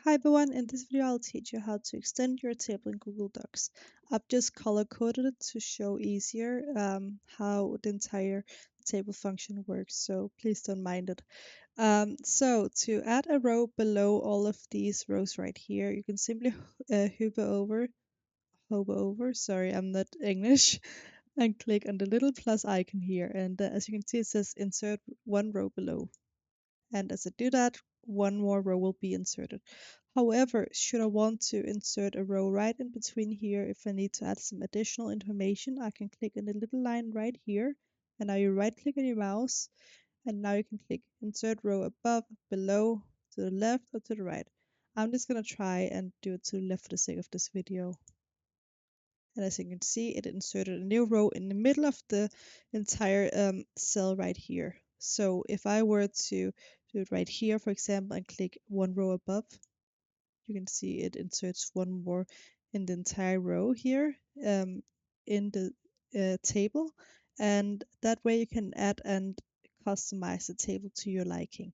Hi everyone, in this video I'll teach you how to extend your table in Google Docs. I've just color coded it to show easier how the entire table function works, so please don't mind it. So to add a row below all of these rows right here, you can simply hover over, sorry, I'm not English, and click on the little plus icon here. And as you can see, it says insert one row below. And as I do that, one more row will be inserted. However, should I want to insert a row right in between here, if I need to add some additional information, I can click on the little line right here, and now you right click on your mouse, and now you can click insert row above, below, to the left, or to the right. I'm just gonna try and do it to the left for the sake of this video. And as you can see, it inserted a new row in the middle of the entire cell right here. So if I were to do it right here, for example, and click one row above, you can see it inserts one more in the entire row here in the table. And that way you can add and customize the table to your liking.